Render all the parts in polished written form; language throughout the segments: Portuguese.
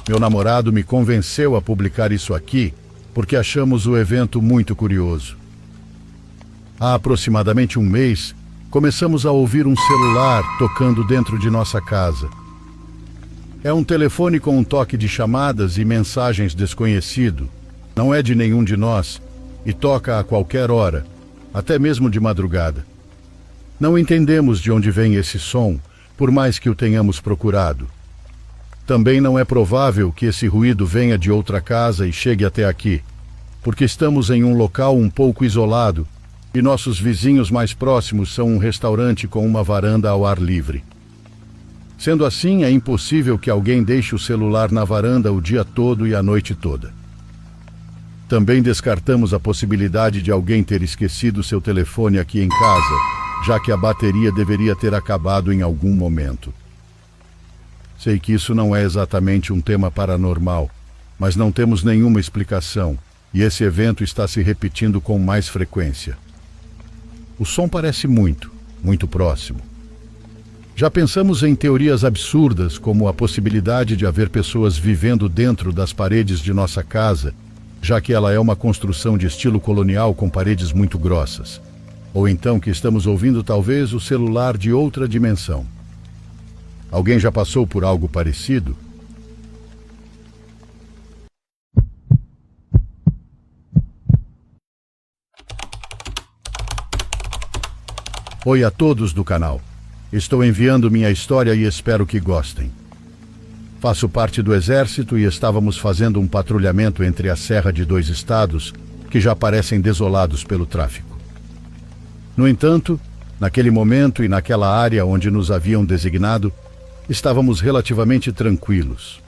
Meu namorado me convenceu a publicar isso aqui porque achamos o evento muito curioso. Há aproximadamente um mês, começamos a ouvir um celular tocando dentro de nossa casa. É um telefone com um toque de chamadas e mensagens desconhecido. Não é de nenhum de nós e toca a qualquer hora, até mesmo de madrugada. Não entendemos de onde vem esse som, por mais que o tenhamos procurado. Também não é provável que esse ruído venha de outra casa e chegue até aqui, porque estamos em um local um pouco isolado e nossos vizinhos mais próximos são um restaurante com uma varanda ao ar livre. Sendo assim, é impossível que alguém deixe o celular na varanda o dia todo e a noite toda. Também descartamos a possibilidade de alguém ter esquecido seu telefone aqui em casa, já que a bateria deveria ter acabado em algum momento. Sei que isso não é exatamente um tema paranormal, mas não temos nenhuma explicação, e esse evento está se repetindo com mais frequência. O som parece muito próximo. Já pensamos em teorias absurdas, como a possibilidade de haver pessoas vivendo dentro das paredes de nossa casa, já que ela é uma construção de estilo colonial com paredes muito grossas. Ou então que estamos ouvindo talvez o celular de outra dimensão. Alguém já passou por algo parecido? Oi a todos do canal. Estou enviando minha história e espero que gostem. Faço parte do exército e estávamos fazendo um patrulhamento entre a serra de 2 estados que já parecem desolados pelo tráfico. No entanto, naquele momento e naquela área onde nos haviam designado, estávamos relativamente tranquilos.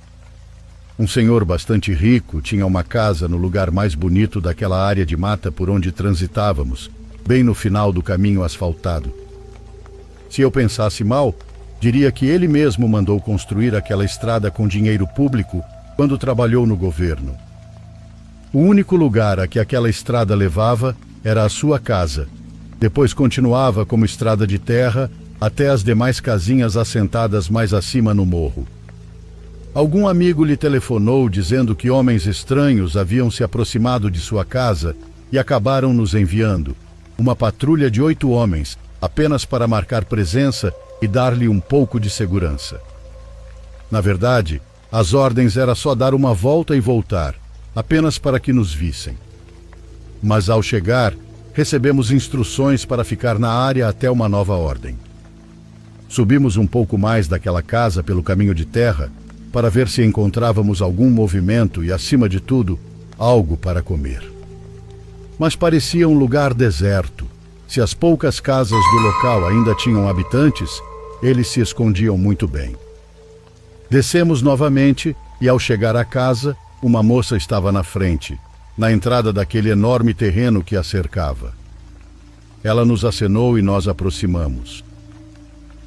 Um senhor bastante rico tinha uma casa no lugar mais bonito daquela área de mata por onde transitávamos, bem no final do caminho asfaltado. Se eu pensasse mal, diria que ele mesmo mandou construir aquela estrada com dinheiro público quando trabalhou no governo. O único lugar a que aquela estrada levava era a sua casa. Depois continuava como estrada de terra até as demais casinhas assentadas mais acima no morro. Algum amigo lhe telefonou dizendo que homens estranhos haviam se aproximado de sua casa e acabaram nos enviando uma patrulha de 8 homens, apenas para marcar presença e dar-lhe um pouco de segurança. Na verdade, as ordens era só dar uma volta e voltar, apenas para que nos vissem. Mas ao chegar, recebemos instruções para ficar na área até uma nova ordem. Subimos um pouco mais daquela casa pelo caminho de terra para ver se encontrávamos algum movimento e, acima de tudo, algo para comer. Mas parecia um lugar deserto. Se as poucas casas do local ainda tinham habitantes, eles se escondiam muito bem. Descemos novamente e, ao chegar à casa, uma moça estava na frente, na entrada daquele enorme terreno que a cercava. Ela nos acenou e nós aproximamos.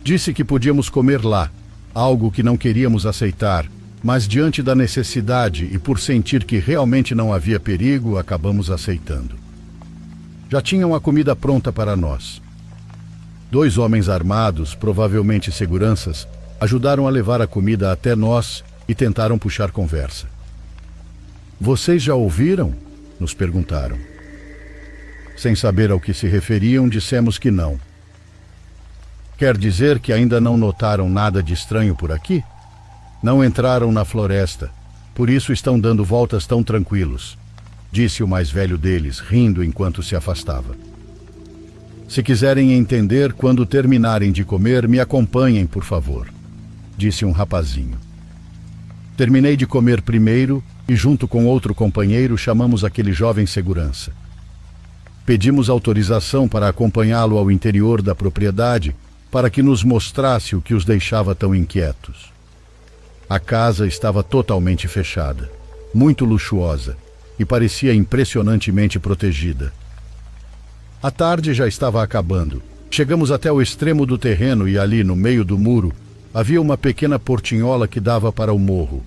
Disse que podíamos comer lá, algo que não queríamos aceitar, mas diante da necessidade e por sentir que realmente não havia perigo, acabamos aceitando. Já tinham a comida pronta para nós. 2 homens armados, provavelmente seguranças, ajudaram a levar a comida até nós e tentaram puxar conversa. "Vocês já ouviram?" nos perguntaram. Sem saber ao que se referiam, dissemos que não. "Quer dizer que ainda não notaram nada de estranho por aqui? Não entraram na floresta, por isso estão dando voltas tão tranquilos", disse o mais velho deles, rindo enquanto se afastava. "Se quiserem entender, quando terminarem de comer, me acompanhem, por favor", disse um rapazinho. Terminei de comer primeiro e, junto com outro companheiro, chamamos aquele jovem segurança. Pedimos autorização para acompanhá-lo ao interior da propriedade para que nos mostrasse o que os deixava tão inquietos. A casa estava totalmente fechada, muito luxuosa, e parecia impressionantemente protegida. A tarde já estava acabando. Chegamos até o extremo do terreno e ali, no meio do muro, havia uma pequena portinhola que dava para o morro.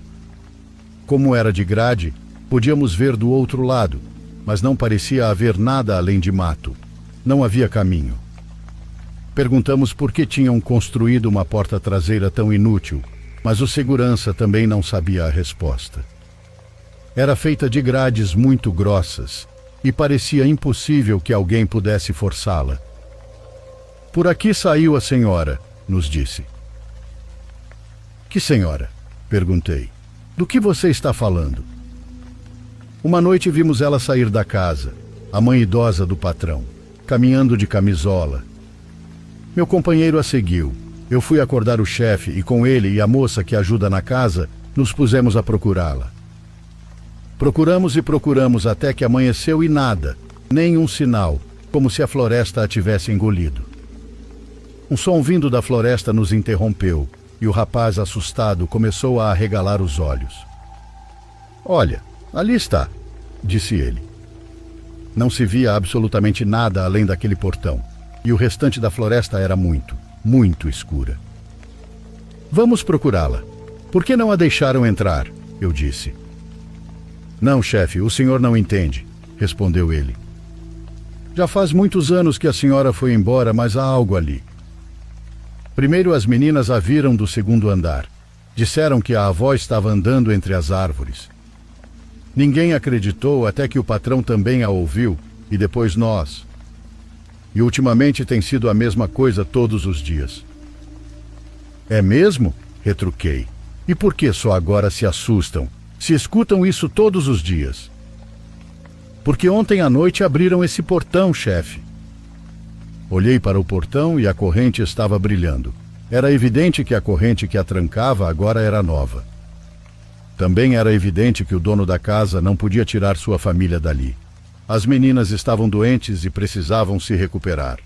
Como era de grade, podíamos ver do outro lado, mas não parecia haver nada além de mato. Não havia caminho. Perguntamos por que tinham construído uma porta traseira tão inútil, mas o segurança também não sabia a resposta. Era feita de grades muito grossas e parecia impossível que alguém pudesse forçá-la. Por aqui saiu a senhora, nos disse. Que senhora? Perguntei. Do que você está falando? Uma noite vimos ela sair da casa, a mãe idosa do patrão, caminhando de camisola. Meu companheiro a seguiu. Eu fui acordar o chefe e com ele e a moça que ajuda na casa, nos pusemos a procurá-la. Procuramos e procuramos até que amanheceu e nada, nem um sinal, como se a floresta a tivesse engolido. Um som vindo da floresta nos interrompeu e o rapaz, assustado, começou a arregalar os olhos. Olha, ali está, disse ele. Não se via absolutamente nada além daquele portão, e o restante da floresta era muito, muito escura. Vamos procurá-la. Por que não a deixaram entrar? Eu disse. Não, chefe, o senhor não entende, respondeu ele. Já faz muitos anos que a senhora foi embora, mas há algo ali. Primeiro as meninas a viram do segundo andar. Disseram que a avó estava andando entre as árvores. Ninguém acreditou até que o patrão também a ouviu, e depois nós. E ultimamente tem sido a mesma coisa todos os dias. É mesmo? Retruquei. E por que só agora se assustam? Se escutam isso todos os dias? Porque ontem à noite abriram esse portão, chefe. Olhei para o portão e a corrente estava brilhando. Era evidente que a corrente que a trancava agora era nova. Também era evidente que o dono da casa não podia tirar sua família dali. As meninas estavam doentes e precisavam se recuperar.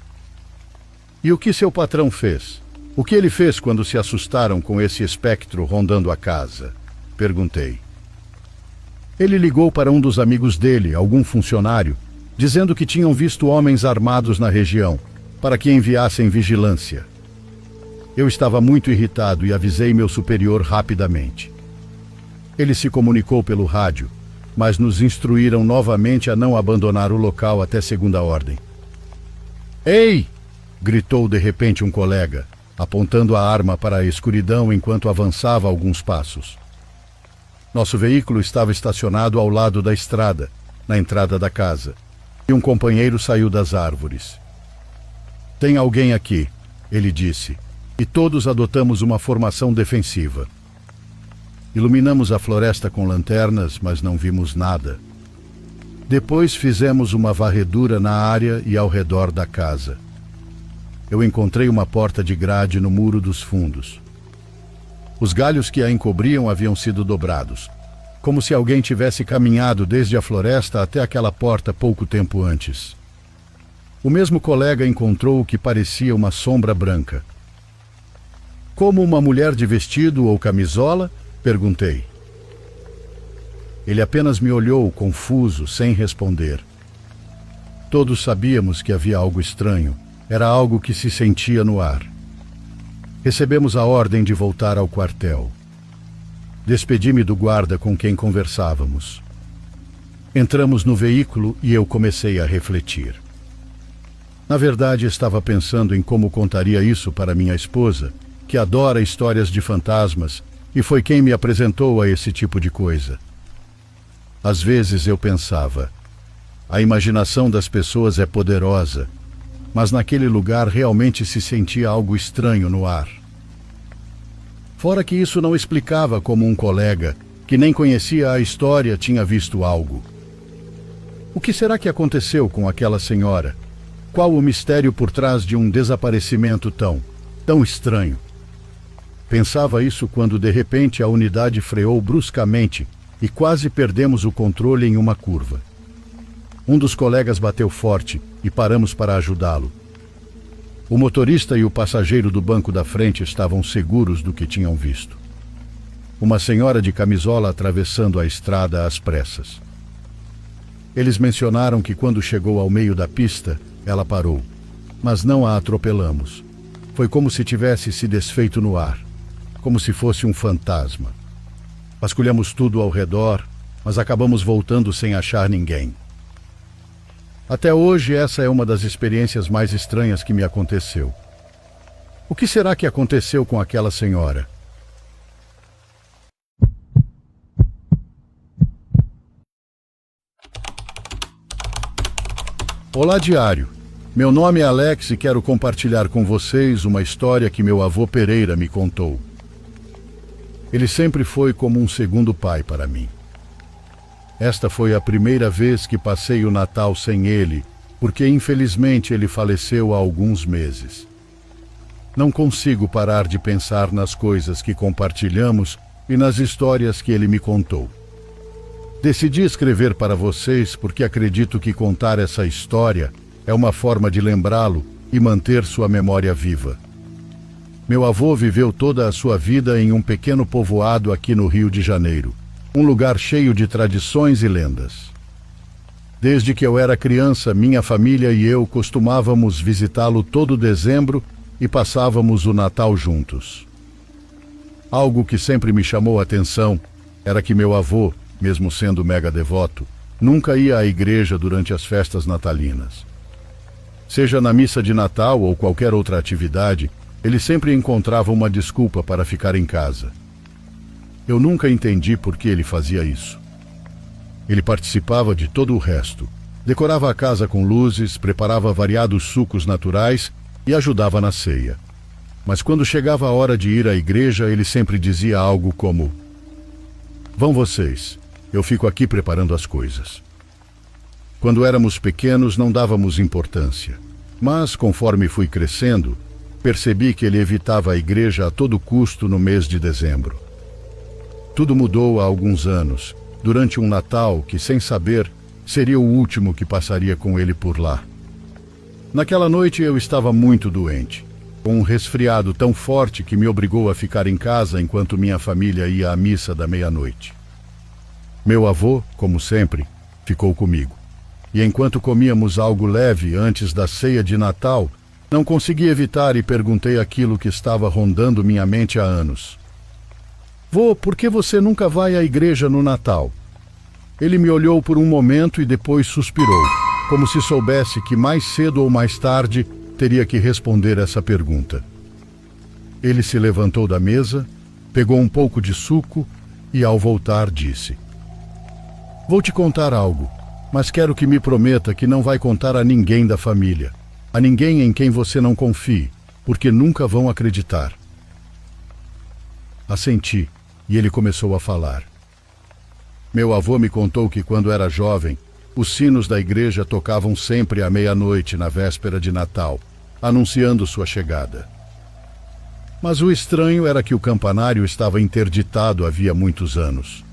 E o que seu patrão fez? O que ele fez quando se assustaram com esse espectro rondando a casa? Perguntei. Ele ligou para um dos amigos dele, algum funcionário, dizendo que tinham visto homens armados na região, para que enviassem vigilância. Eu estava muito irritado e avisei meu superior rapidamente. Ele se comunicou pelo rádio, mas nos instruíram novamente a não abandonar o local até segunda ordem. Ei! Gritou de repente um colega, apontando a arma para a escuridão enquanto avançava alguns passos. Nosso veículo estava estacionado ao lado da estrada, na entrada da casa, e um companheiro saiu das árvores. Tem alguém aqui, ele disse, e todos adotamos uma formação defensiva. Iluminamos a floresta com lanternas, mas não vimos nada. Depois fizemos uma varredura na área e ao redor da casa. Eu encontrei uma porta de grade no muro dos fundos. Os galhos que a encobriam haviam sido dobrados, como se alguém tivesse caminhado desde a floresta até aquela porta pouco tempo antes. O mesmo colega encontrou o que parecia uma sombra branca. Como uma mulher de vestido ou camisola? Perguntei. Ele apenas me olhou, confuso, sem responder. Todos sabíamos que havia algo estranho. Era algo que se sentia no ar. Recebemos a ordem de voltar ao quartel. Despedi-me do guarda com quem conversávamos. Entramos no veículo e eu comecei a refletir. Na verdade, estava pensando em como contaria isso para minha esposa, que adora histórias de fantasmas e foi quem me apresentou a esse tipo de coisa. Às vezes eu pensava, a imaginação das pessoas é poderosa, mas naquele lugar realmente se sentia algo estranho no ar. Fora que isso não explicava como um colega, que nem conhecia a história, tinha visto algo. O que será que aconteceu com aquela senhora? Qual o mistério por trás de um desaparecimento tão estranho? Pensava isso quando de repente a unidade freou bruscamente e quase perdemos o controle em uma curva. Um dos colegas bateu forte e paramos para ajudá-lo. O motorista e o passageiro do banco da frente estavam seguros do que tinham visto. Uma senhora de camisola atravessando a estrada às pressas. Eles mencionaram que quando chegou ao meio da pista, ela parou, mas não a atropelamos. Foi como se tivesse se desfeito no ar, como se fosse um fantasma. Vasculhamos tudo ao redor, mas acabamos voltando sem achar ninguém. Até hoje, essa é uma das experiências mais estranhas que me aconteceu. O que será que aconteceu com aquela senhora? Olá, diário. Meu nome é Alex e quero compartilhar com vocês uma história que meu avô Pereira me contou. Ele sempre foi como um segundo pai para mim. Esta foi a primeira vez que passei o Natal sem ele, porque infelizmente ele faleceu há alguns meses. Não consigo parar de pensar nas coisas que compartilhamos e nas histórias que ele me contou. Decidi escrever para vocês porque acredito que contar essa história é uma forma de lembrá-lo e manter sua memória viva. Meu avô viveu toda a sua vida em um pequeno povoado aqui no Rio de Janeiro, um lugar cheio de tradições e lendas. Desde que eu era criança, minha família e eu costumávamos visitá-lo todo dezembro e passávamos o Natal juntos. Algo que sempre me chamou a atenção era que meu avô, mesmo sendo mega devoto, nunca ia à igreja durante as festas natalinas. Seja na missa de Natal ou qualquer outra atividade, ele sempre encontrava uma desculpa para ficar em casa. Eu nunca entendi por que ele fazia isso. Ele participava de todo o resto. Decorava a casa com luzes, preparava variados sucos naturais e ajudava na ceia. Mas quando chegava a hora de ir à igreja, ele sempre dizia algo como: "Vão vocês, eu fico aqui preparando as coisas." Quando éramos pequenos, não dávamos importância. Mas, conforme fui crescendo, percebi que ele evitava a igreja a todo custo no mês de dezembro. Tudo mudou há alguns anos, durante um Natal que, sem saber, seria o último que passaria com ele por lá. Naquela noite eu estava muito doente, com um resfriado tão forte que me obrigou a ficar em casa enquanto minha família ia à missa da meia-noite. Meu avô, como sempre, ficou comigo. E enquanto comíamos algo leve antes da ceia de Natal, não consegui evitar e perguntei aquilo que estava rondando minha mente há anos. "Vô, por que você nunca vai à igreja no Natal?" Ele me olhou por um momento e depois suspirou, como se soubesse que mais cedo ou mais tarde teria que responder essa pergunta. Ele se levantou da mesa, pegou um pouco de suco e, ao voltar, disse: "Vou te contar algo, mas quero que me prometa que não vai contar a ninguém da família, a ninguém em quem você não confie, porque nunca vão acreditar." Assenti, e ele começou a falar. Meu avô me contou que quando era jovem, os sinos da igreja tocavam sempre à meia-noite na véspera de Natal, anunciando sua chegada. Mas o estranho era que o campanário estava interditado havia muitos anos.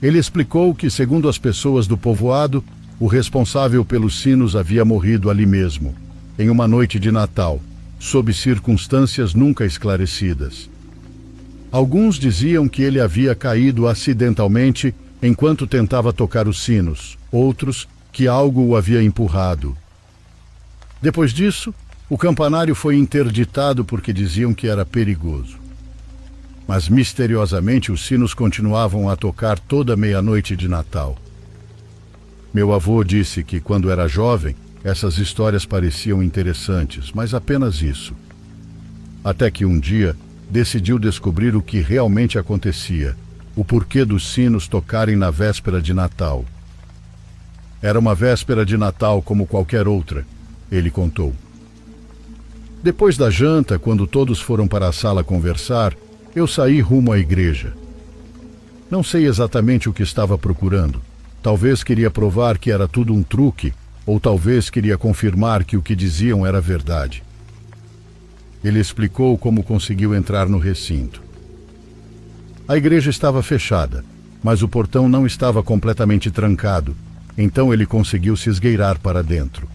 Ele explicou que, segundo as pessoas do povoado, o responsável pelos sinos havia morrido ali mesmo, em uma noite de Natal, sob circunstâncias nunca esclarecidas. Alguns diziam que ele havia caído acidentalmente enquanto tentava tocar os sinos, outros que algo o havia empurrado. Depois disso, o campanário foi interditado porque diziam que era perigoso. Mas misteriosamente os sinos continuavam a tocar toda meia-noite de Natal. Meu avô disse que quando era jovem, essas histórias pareciam interessantes, mas apenas isso. Até que um dia decidiu descobrir o que realmente acontecia, o porquê dos sinos tocarem na véspera de Natal. Era uma véspera de Natal como qualquer outra, ele contou. Depois da janta, quando todos foram para a sala conversar, eu saí rumo à igreja. Não sei exatamente o que estava procurando. Talvez queria provar que era tudo um truque, ou talvez queria confirmar que o que diziam era verdade. Ele explicou como conseguiu entrar no recinto. A igreja estava fechada, mas o portão não estava completamente trancado, então ele conseguiu se esgueirar para dentro.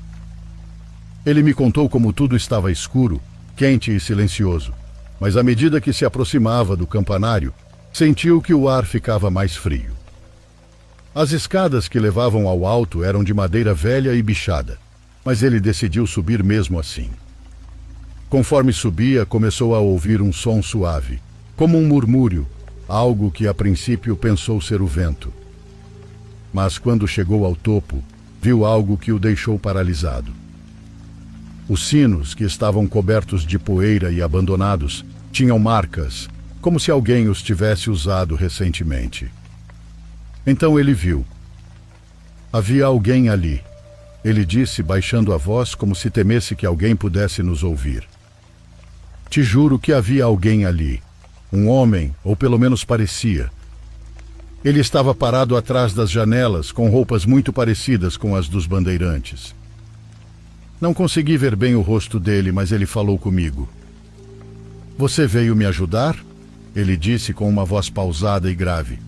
Ele me contou como tudo estava escuro, quente e silencioso, mas à medida que se aproximava do campanário, sentiu que o ar ficava mais frio. As escadas que levavam ao alto eram de madeira velha e bichada, mas ele decidiu subir mesmo assim. Conforme subia, começou a ouvir um som suave, como um murmúrio, algo que a princípio pensou ser o vento. Mas quando chegou ao topo, viu algo que o deixou paralisado. Os sinos, que estavam cobertos de poeira e abandonados, tinham marcas, como se alguém os tivesse usado recentemente. Então ele viu. Havia alguém ali, Ele disse, baixando a voz como se temesse que alguém pudesse nos ouvir. Te juro que havia alguém ali. Um homem, ou pelo menos parecia. Ele estava parado atrás das janelas, com roupas muito parecidas com as dos bandeirantes. Não consegui ver bem o rosto dele, mas ele falou comigo. Você veio me ajudar? Ele disse com uma voz pausada e grave.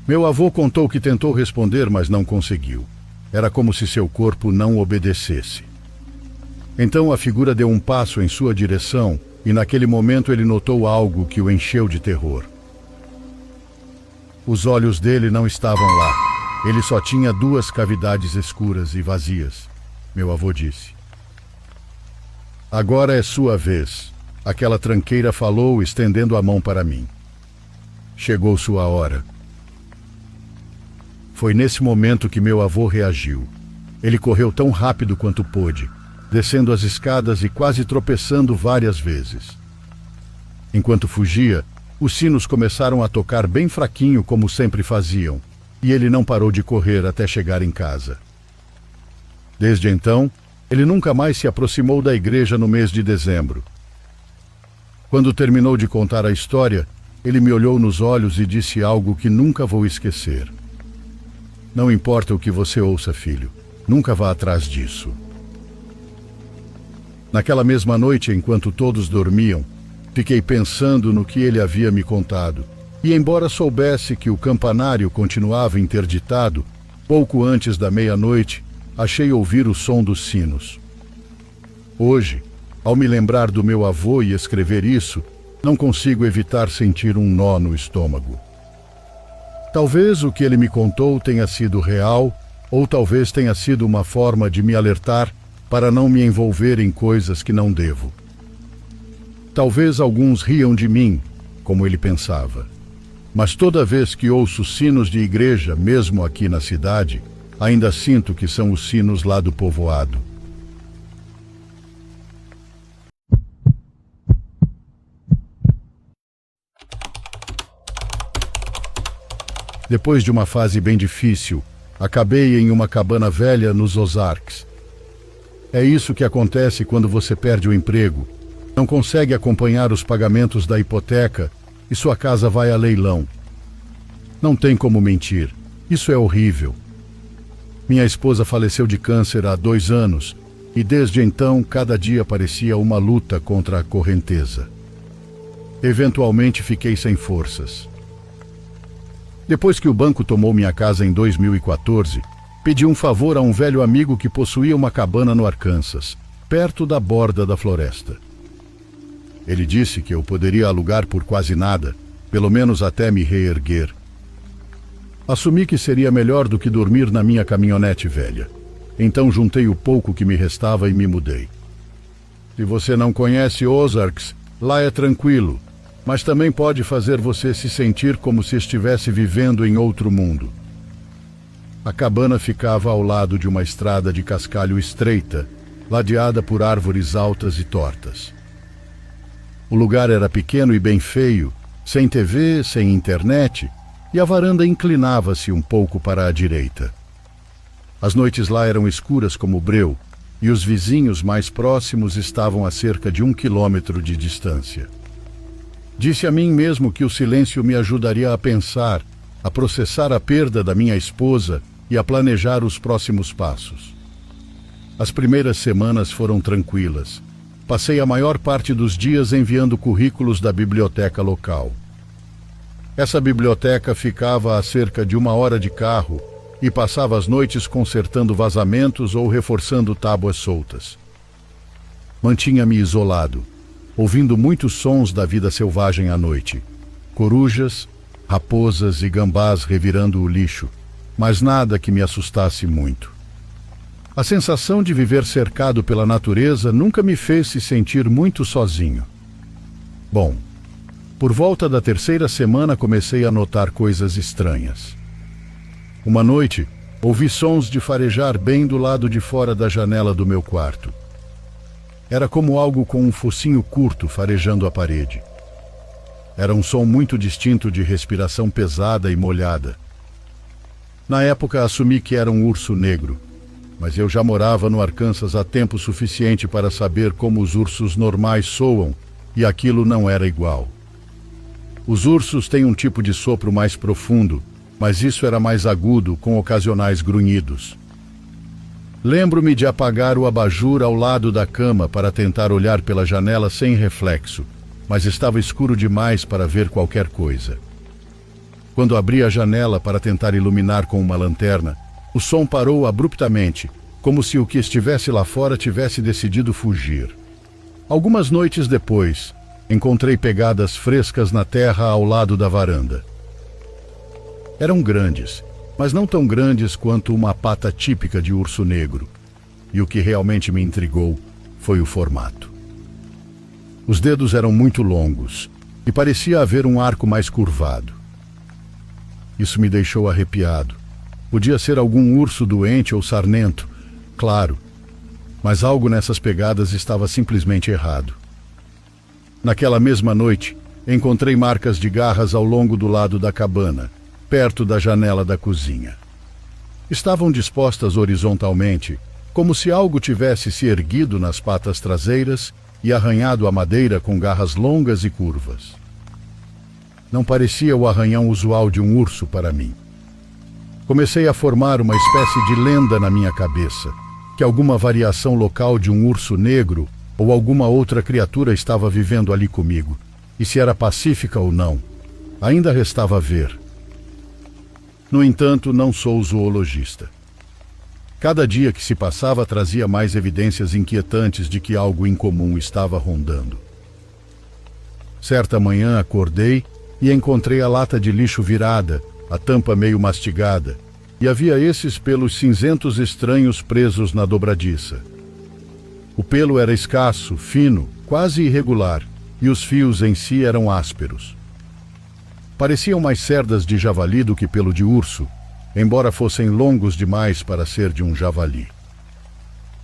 Meu avô contou que tentou responder, mas não conseguiu. Era como se seu corpo não obedecesse. Então a figura deu um passo em sua direção e naquele momento ele notou algo que o encheu de terror. Os olhos dele não estavam lá. Ele só tinha 2 cavidades escuras e vazias, meu avô disse. Agora é sua vez. Aquela tranqueira falou, estendendo a mão para mim. Chegou sua hora. Foi nesse momento que meu avô reagiu. Ele correu tão rápido quanto pôde, descendo as escadas e quase tropeçando várias vezes. Enquanto fugia, os sinos começaram a tocar bem fraquinho, como sempre faziam, e ele não parou de correr até chegar em casa. Desde então, ele nunca mais se aproximou da igreja no mês de dezembro. Quando terminou de contar a história, ele me olhou nos olhos e disse algo que nunca vou esquecer. Não importa o que você ouça, filho, nunca vá atrás disso. Naquela mesma noite, enquanto todos dormiam, fiquei pensando no que ele havia me contado, e embora soubesse que o campanário continuava interditado, pouco antes da meia-noite, achei ouvir o som dos sinos. Hoje, ao me lembrar do meu avô e escrever isso, não consigo evitar sentir um nó no estômago. Talvez o que ele me contou tenha sido real, ou talvez tenha sido uma forma de me alertar para não me envolver em coisas que não devo. Talvez alguns riam de mim, como ele pensava. Mas toda vez que ouço sinos de igreja, mesmo aqui na cidade, ainda sinto que são os sinos lá do povoado. Depois de uma fase bem difícil, acabei em uma cabana velha nos Ozarks. É isso que acontece quando você perde o emprego, não consegue acompanhar os pagamentos da hipoteca e sua casa vai a leilão. Não tem como mentir, isso é horrível. Minha esposa faleceu de câncer há 2 anos e desde então cada dia parecia uma luta contra a correnteza. Eventualmente fiquei sem forças. Depois que o banco tomou minha casa em 2014, pedi um favor a um velho amigo que possuía uma cabana no Arkansas, perto da borda da floresta. Ele disse que eu poderia alugar por quase nada, pelo menos até me reerguer. Assumi que seria melhor do que dormir na minha caminhonete velha. Então juntei o pouco que me restava e me mudei. Se você não conhece Ozarks, lá é tranquilo, mas também pode fazer você se sentir como se estivesse vivendo em outro mundo. A cabana ficava ao lado de uma estrada de cascalho estreita, ladeada por árvores altas e tortas. O lugar era pequeno e bem feio, sem TV, sem internet, e a varanda inclinava-se um pouco para a direita. As noites lá eram escuras como breu, e os vizinhos mais próximos estavam a cerca de 1 quilômetro de distância. Disse a mim mesmo que o silêncio me ajudaria a pensar, a processar a perda da minha esposa e a planejar os próximos passos. As primeiras semanas foram tranquilas. Passei a maior parte dos dias enviando currículos da biblioteca local. Essa biblioteca ficava a cerca de 1 hora de carro e passava as noites consertando vazamentos ou reforçando tábuas soltas. Mantinha-me isolado, ouvindo muitos sons da vida selvagem à noite. Corujas, raposas e gambás revirando o lixo, mas nada que me assustasse muito. A sensação de viver cercado pela natureza nunca me fez se sentir muito sozinho. Bom, por volta da 3ª semana comecei a notar coisas estranhas. Uma noite, ouvi sons de farejar bem do lado de fora da janela do meu quarto. Era como algo com um focinho curto farejando a parede. Era um som muito distinto de respiração pesada e molhada. Na época assumi que era um urso negro, mas eu já morava no Arkansas há tempo suficiente para saber como os ursos normais soam, e aquilo não era igual. Os ursos têm um tipo de sopro mais profundo, mas isso era mais agudo, com ocasionais grunhidos. Lembro-me de apagar o abajur ao lado da cama para tentar olhar pela janela sem reflexo, mas estava escuro demais para ver qualquer coisa. Quando abri a janela para tentar iluminar com uma lanterna, o som parou abruptamente, como se o que estivesse lá fora tivesse decidido fugir. Algumas noites depois, encontrei pegadas frescas na terra ao lado da varanda. Eram grandes, mas não tão grandes quanto uma pata típica de urso negro. E o que realmente me intrigou foi o formato. Os dedos eram muito longos e parecia haver um arco mais curvado. Isso me deixou arrepiado. Podia ser algum urso doente ou sarnento, claro, mas algo nessas pegadas estava simplesmente errado. Naquela mesma noite, encontrei marcas de garras ao longo do lado da cabana, perto da janela da cozinha. Estavam dispostas horizontalmente, como se algo tivesse se erguido nas patas traseiras e arranhado a madeira com garras longas e curvas. Não parecia o arranhão usual de um urso para mim. Comecei a formar uma espécie de lenda na minha cabeça, que alguma variação local de um urso negro ou alguma outra criatura estava vivendo ali comigo, e se era pacífica ou não, ainda restava ver. No entanto, não sou zoologista. Cada dia que se passava trazia mais evidências inquietantes de que algo incomum estava rondando. Certa manhã acordei e encontrei a lata de lixo virada, a tampa meio mastigada, e havia esses pelos cinzentos estranhos presos na dobradiça. O pelo era escasso, fino, quase irregular, e os fios em si eram ásperos. Pareciam mais cerdas de javali do que pelo de urso, embora fossem longos demais para ser de um javali.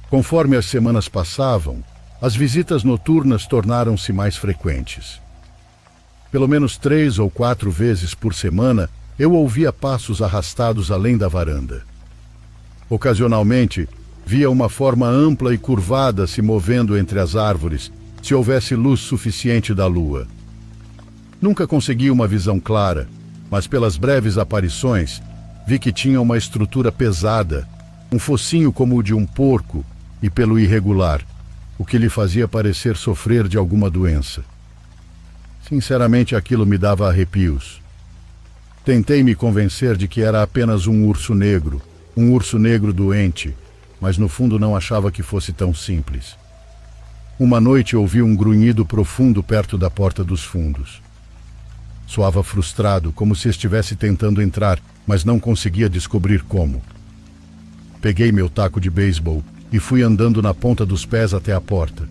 Conforme as semanas passavam, as visitas noturnas tornaram-se mais frequentes. Pelo menos 3 ou 4 vezes por semana, eu ouvia passos arrastados além da varanda. Ocasionalmente, via uma forma ampla e curvada se movendo entre as árvores, se houvesse luz suficiente da lua. Nunca consegui uma visão clara, mas pelas breves aparições, vi que tinha uma estrutura pesada, um focinho como o de um porco e pelo irregular, o que lhe fazia parecer sofrer de alguma doença. Sinceramente, aquilo me dava arrepios. Tentei me convencer de que era apenas um urso negro doente, mas no fundo não achava que fosse tão simples. Uma noite ouvi um grunhido profundo perto da porta dos fundos. Soava frustrado, como se estivesse tentando entrar, mas não conseguia descobrir como. Peguei meu taco de beisebol e fui andando na ponta dos pés até a porta.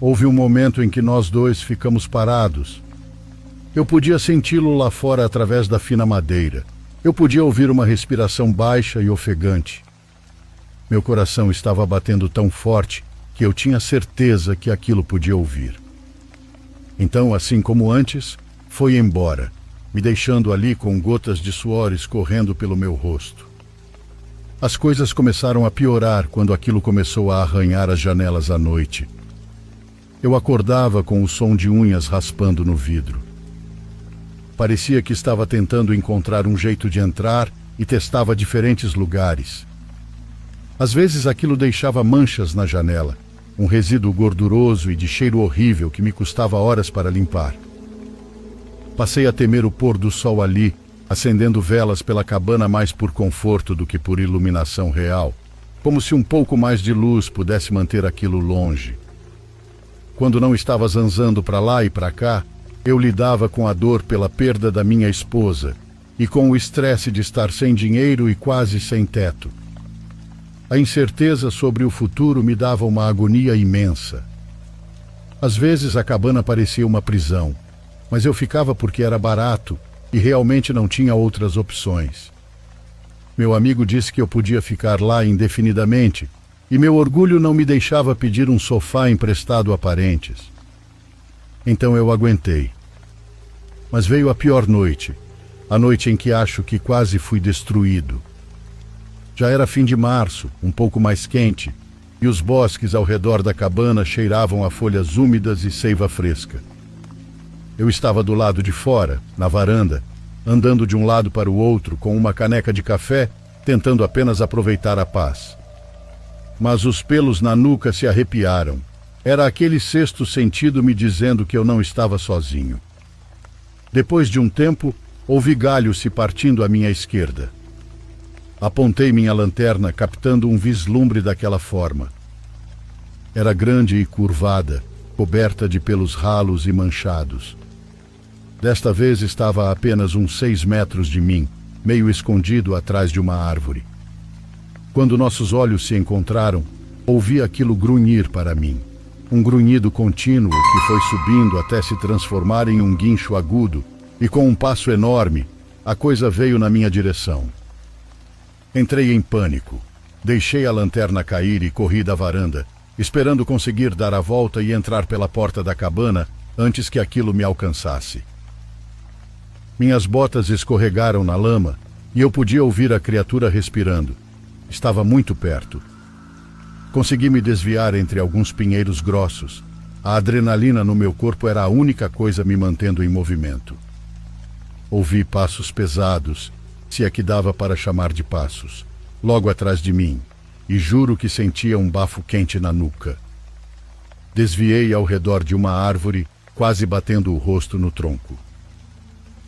Houve um momento em que nós dois ficamos parados. Eu podia senti-lo lá fora através da fina madeira. Eu podia ouvir uma respiração baixa e ofegante. Meu coração estava batendo tão forte que eu tinha certeza que aquilo podia ouvir. Então, assim como antes, foi embora, me deixando ali com gotas de suor escorrendo pelo meu rosto. As coisas começaram a piorar quando aquilo começou a arranhar as janelas à noite. Eu acordava com o som de unhas raspando no vidro. Parecia que estava tentando encontrar um jeito de entrar e testava diferentes lugares. Às vezes aquilo deixava manchas na janela, um resíduo gorduroso e de cheiro horrível que me custava horas para limpar. Passei a temer o pôr do sol ali, acendendo velas pela cabana mais por conforto do que por iluminação real, como se um pouco mais de luz pudesse manter aquilo longe. Quando não estava zanzando para lá e para cá, eu lidava com a dor pela perda da minha esposa e com o estresse de estar sem dinheiro e quase sem teto. A incerteza sobre o futuro me dava uma agonia imensa. Às vezes a cabana parecia uma prisão, mas eu ficava porque era barato e realmente não tinha outras opções. Meu amigo disse que eu podia ficar lá indefinidamente e meu orgulho não me deixava pedir um sofá emprestado a parentes. Então eu aguentei. Mas veio a pior noite, a noite em que acho que quase fui destruído. Já era fim de março, um pouco mais quente, e os bosques ao redor da cabana cheiravam a folhas úmidas e seiva fresca. Eu estava do lado de fora, na varanda, andando de um lado para o outro com uma caneca de café, tentando apenas aproveitar a paz. Mas os pelos na nuca se arrepiaram. Era aquele sexto sentido me dizendo que eu não estava sozinho. Depois de um tempo, ouvi galhos se partindo à minha esquerda. Apontei minha lanterna, captando um vislumbre daquela forma. Era grande e curvada, coberta de pelos ralos e manchados. Desta vez estava a apenas uns 6 metros de mim, meio escondido atrás de uma árvore. Quando nossos olhos se encontraram, ouvi aquilo grunhir para mim. Um grunhido contínuo que foi subindo até se transformar em um guincho agudo, e com um passo enorme, a coisa veio na minha direção. Entrei em pânico. Deixei a lanterna cair e corri da varanda, esperando conseguir dar a volta e entrar pela porta da cabana antes que aquilo me alcançasse. Minhas botas escorregaram na lama e eu podia ouvir a criatura respirando. Estava muito perto. Consegui me desviar entre alguns pinheiros grossos. A adrenalina no meu corpo era a única coisa me mantendo em movimento. Ouvi passos pesados, se é que dava para chamar de passos, logo atrás de mim, e juro que sentia um bafo quente na nuca. Desviei ao redor de uma árvore, quase batendo o rosto no tronco.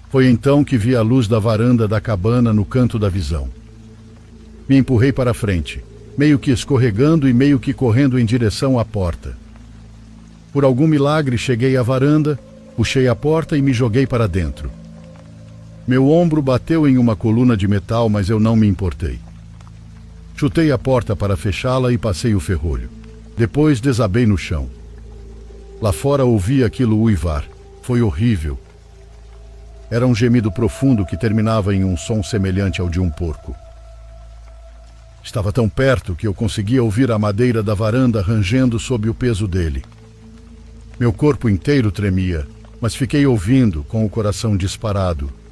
Foi então que vi a luz da varanda da cabana no canto da visão. Me empurrei para frente, meio que escorregando e meio que correndo em direção à porta. Por algum milagre cheguei à varanda, puxei a porta e me joguei para dentro. Meu ombro bateu em uma coluna de metal, mas eu não me importei. Chutei a porta para fechá-la e passei o ferrolho. Depois desabei no chão. Lá fora ouvi aquilo uivar. Foi horrível. Era um gemido profundo que terminava em um som semelhante ao de um porco. Estava tão perto que eu conseguia ouvir a madeira da varanda rangendo sob o peso dele. Meu corpo inteiro tremia, mas fiquei ouvindo, com o coração disparado.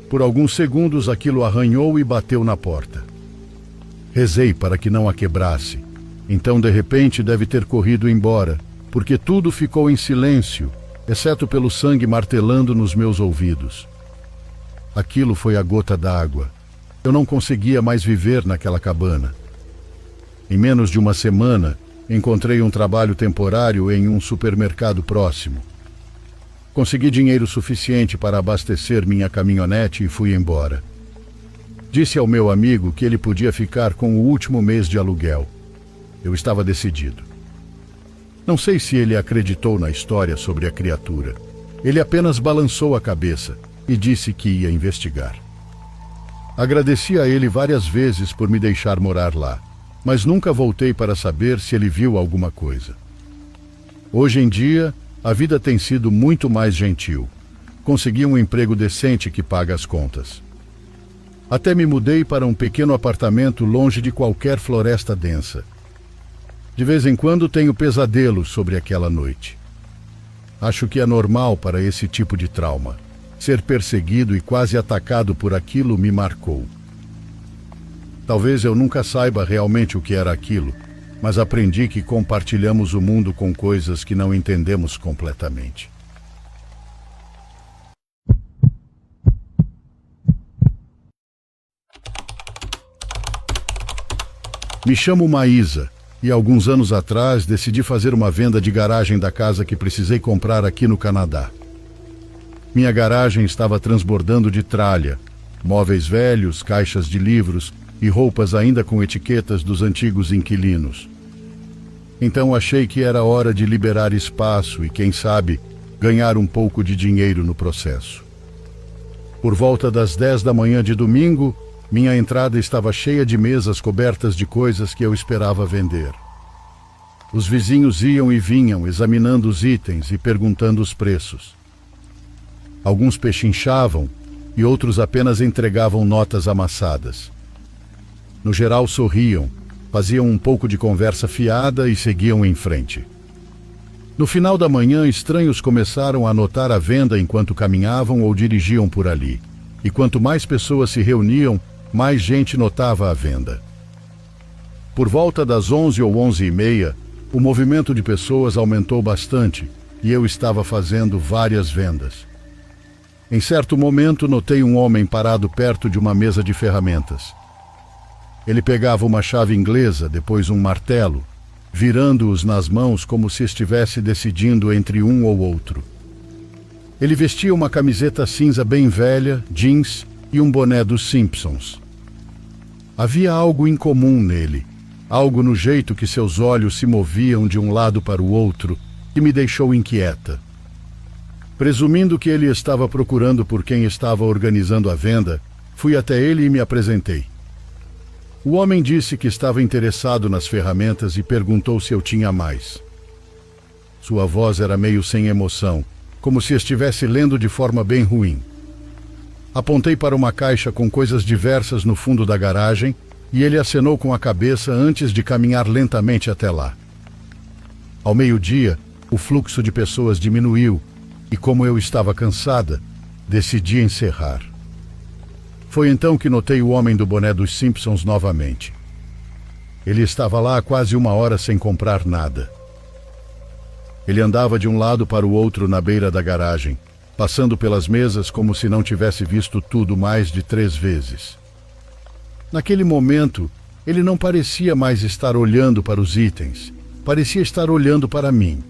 Por alguns segundos aquilo arranhou e bateu na porta. Rezei para que não a quebrasse. Então, de repente, deve ter corrido embora, porque tudo ficou em silêncio, exceto pelo sangue martelando nos meus ouvidos. Aquilo foi a gota d'água. Eu não conseguia mais viver naquela cabana. Em menos de uma semana, encontrei um trabalho temporário em um supermercado próximo. Consegui dinheiro suficiente para abastecer minha caminhonete e fui embora. Disse ao meu amigo que ele podia ficar com o último mês de aluguel. Eu estava decidido. Não sei se ele acreditou na história sobre a criatura. Ele apenas balançou a cabeça e disse que ia investigar. Agradeci a ele várias vezes por me deixar morar lá, mas nunca voltei para saber se ele viu alguma coisa. Hoje em dia, a vida tem sido muito mais gentil. Consegui um emprego decente que paga as contas. Até me mudei para um pequeno apartamento longe de qualquer floresta densa. De vez em quando tenho pesadelos sobre aquela noite. Acho que é normal para esse tipo de trauma. Ser perseguido e quase atacado por aquilo me marcou. Talvez eu nunca saiba realmente o que era aquilo, mas aprendi que compartilhamos o mundo com coisas que não entendemos completamente. Me chamo Maísa. E alguns anos atrás decidi fazer uma venda de garagem da casa que precisei comprar aqui no Canadá. Minha garagem estava transbordando de tralha, móveis velhos, caixas de livros e roupas ainda com etiquetas dos antigos inquilinos. Então achei que era hora de liberar espaço e, quem sabe, ganhar um pouco de dinheiro no processo. Por volta das 10 da manhã de domingo, minha entrada estava cheia de mesas cobertas de coisas que eu esperava vender. Os vizinhos iam e vinham, examinando os itens e perguntando os preços. Alguns pechinchavam e outros apenas entregavam notas amassadas. No geral, sorriam, faziam um pouco de conversa fiada e seguiam em frente. No final da manhã, estranhos começaram a notar a venda enquanto caminhavam ou dirigiam por ali. E quanto mais pessoas se reuniam, mais gente notava a venda. Por volta das 11 ou 11h30, o movimento de pessoas aumentou bastante e eu estava fazendo várias vendas. Em certo momento, notei um homem parado perto de uma mesa de ferramentas. Ele pegava uma chave inglesa, depois um martelo, virando-os nas mãos como se estivesse decidindo entre um ou outro. Ele vestia uma camiseta cinza bem velha, jeans e um boné dos Simpsons. Havia algo incomum nele, algo no jeito que seus olhos se moviam de um lado para o outro, que me deixou inquieta. Presumindo que ele estava procurando por quem estava organizando a venda, fui até ele e me apresentei. O homem disse que estava interessado nas ferramentas e perguntou se eu tinha mais. Sua voz era meio sem emoção, como se estivesse lendo de forma bem ruim. Apontei para uma caixa com coisas diversas no fundo da garagem e ele acenou com a cabeça antes de caminhar lentamente até lá. Ao meio-dia, o fluxo de pessoas diminuiu e, como eu estava cansada, decidi encerrar. Foi então que notei o homem do boné dos Simpsons novamente. Ele estava lá há quase 1 hora sem comprar nada. Ele andava de um lado para o outro na beira da garagem, passando pelas mesas como se não tivesse visto tudo mais de 3 vezes. Naquele momento, ele não parecia mais estar olhando para os itens, parecia estar olhando para mim.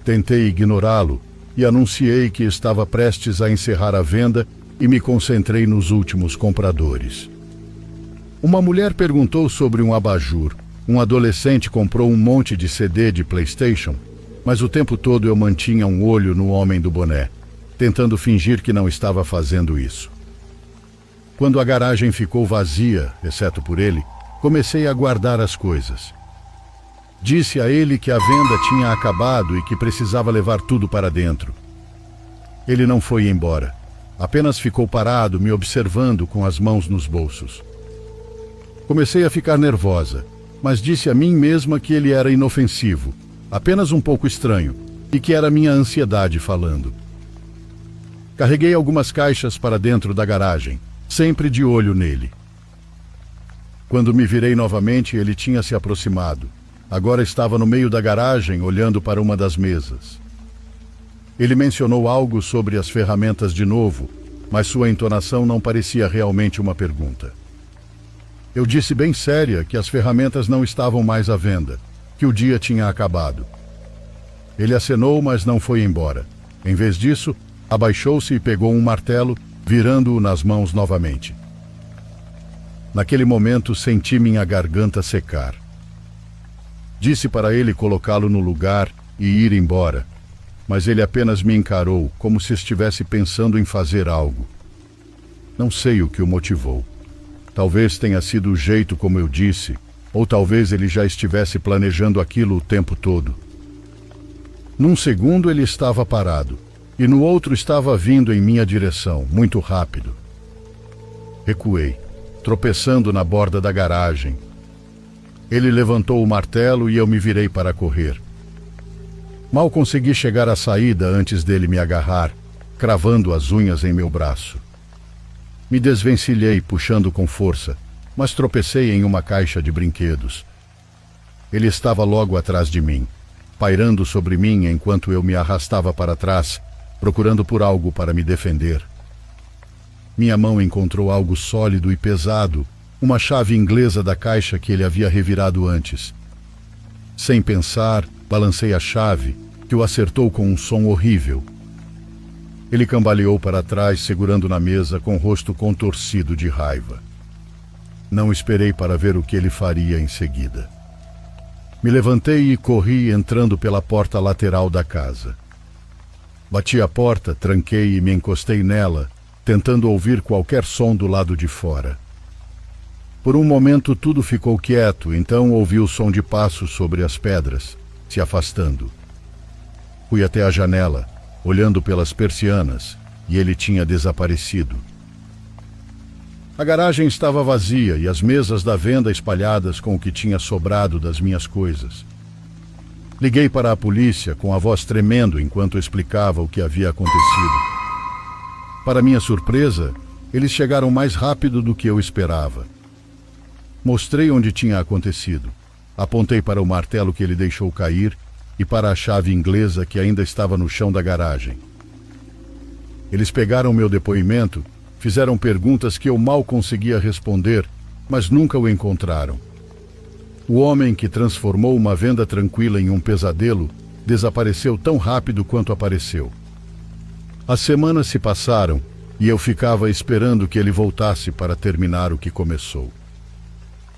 Tentei ignorá-lo e anunciei que estava prestes a encerrar a venda e me concentrei nos últimos compradores. Uma mulher perguntou sobre um abajur. Um adolescente comprou um monte de CD de PlayStation, mas o tempo todo eu mantinha um olho no homem do boné, tentando fingir que não estava fazendo isso. Quando a garagem ficou vazia, exceto por ele, comecei a guardar as coisas. Disse a ele que a venda tinha acabado e que precisava levar tudo para dentro. Ele não foi embora. Apenas ficou parado, me observando com as mãos nos bolsos. Comecei a ficar nervosa, mas disse a mim mesma que ele era inofensivo, apenas um pouco estranho, e que era minha ansiedade falando. Carreguei algumas caixas para dentro da garagem, sempre de olho nele. Quando me virei novamente, ele tinha se aproximado. Agora estava no meio da garagem, olhando para uma das mesas. Ele mencionou algo sobre as ferramentas de novo, mas sua entonação não parecia realmente uma pergunta. Eu disse bem séria que as ferramentas não estavam mais à venda, que o dia tinha acabado. Ele acenou, mas não foi embora. Em vez disso, abaixou-se e pegou um martelo, virando-o nas mãos novamente. Naquele momento, senti minha garganta secar. Disse para ele colocá-lo no lugar e ir embora, mas ele apenas me encarou, como se estivesse pensando em fazer algo. Não sei o que o motivou. Talvez tenha sido o jeito como eu disse, ou talvez ele já estivesse planejando aquilo o tempo todo. Num segundo ele estava parado, e no outro estava vindo em minha direção, muito rápido. Recuei, tropeçando na borda da garagem. Ele levantou o martelo e eu me virei para correr. Mal consegui chegar à saída antes dele me agarrar, cravando as unhas em meu braço. Me desvencilhei, puxando com força, mas tropecei em uma caixa de brinquedos. Ele estava logo atrás de mim, pairando sobre mim enquanto eu me arrastava para trás, procurando por algo para me defender. Minha mão encontrou algo sólido e pesado, uma chave inglesa da caixa que ele havia revirado antes. Sem pensar, balancei a chave, que o acertou com um som horrível. Ele cambaleou para trás, segurando na mesa com o rosto contorcido de raiva. Não esperei para ver o que ele faria em seguida. Me levantei e corri, entrando pela porta lateral da casa. Bati a porta, tranquei e me encostei nela, tentando ouvir qualquer som do lado de fora. Por um momento tudo ficou quieto, então ouvi o som de passos sobre as pedras, se afastando. Fui até a janela, olhando pelas persianas, e ele tinha desaparecido. A garagem estava vazia e as mesas da venda espalhadas com o que tinha sobrado das minhas coisas. Liguei para a polícia com a voz tremendo enquanto explicava o que havia acontecido. Para minha surpresa, Eles chegaram mais rápido do que eu esperava. Mostrei onde tinha acontecido. Apontei para o martelo que ele deixou cair e para a chave inglesa que ainda estava no chão da garagem. Eles pegaram meu depoimento, fizeram perguntas que eu mal conseguia responder, mas nunca o encontraram. O homem que transformou uma venda tranquila em um pesadelo desapareceu tão rápido quanto apareceu. As semanas se passaram e eu ficava esperando que ele voltasse para terminar o que começou.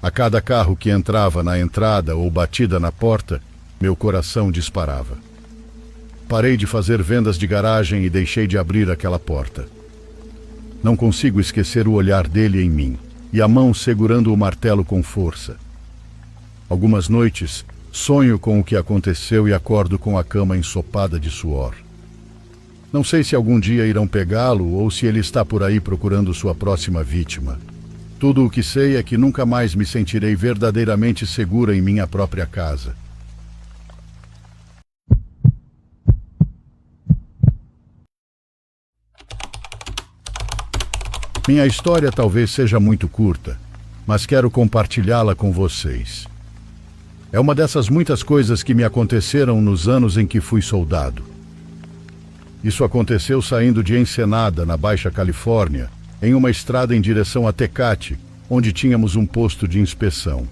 A cada carro que entrava na entrada ou batida na porta, meu coração disparava. Parei de fazer vendas de garagem e deixei de abrir aquela porta. Não consigo esquecer o olhar dele em mim e a mão segurando o martelo com força. Algumas noites, sonho com o que aconteceu e acordo com a cama ensopada de suor. Não sei se algum dia irão pegá-lo ou se ele está por aí procurando sua próxima vítima. Tudo o que sei é que nunca mais me sentirei verdadeiramente segura em minha própria casa. Minha história talvez seja muito curta, mas quero compartilhá-la com vocês. É uma dessas muitas coisas que me aconteceram nos anos em que fui soldado. Isso aconteceu saindo de Ensenada, na Baixa Califórnia, em uma estrada em direção a Tecate, onde tínhamos um posto de inspeção.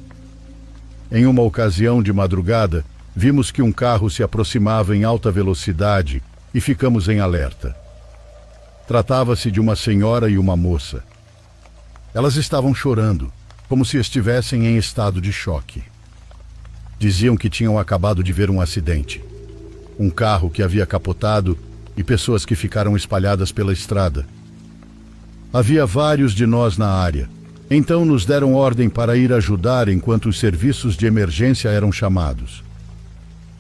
Em uma ocasião de madrugada, vimos que um carro se aproximava em alta velocidade e ficamos em alerta. Tratava-se de uma senhora e uma moça. Elas estavam chorando, como se estivessem em estado de choque. Diziam que tinham acabado de ver um acidente. Um carro que havia capotado e pessoas que ficaram espalhadas pela estrada. Havia vários de nós na área. Então nos deram ordem para ir ajudar enquanto os serviços de emergência eram chamados.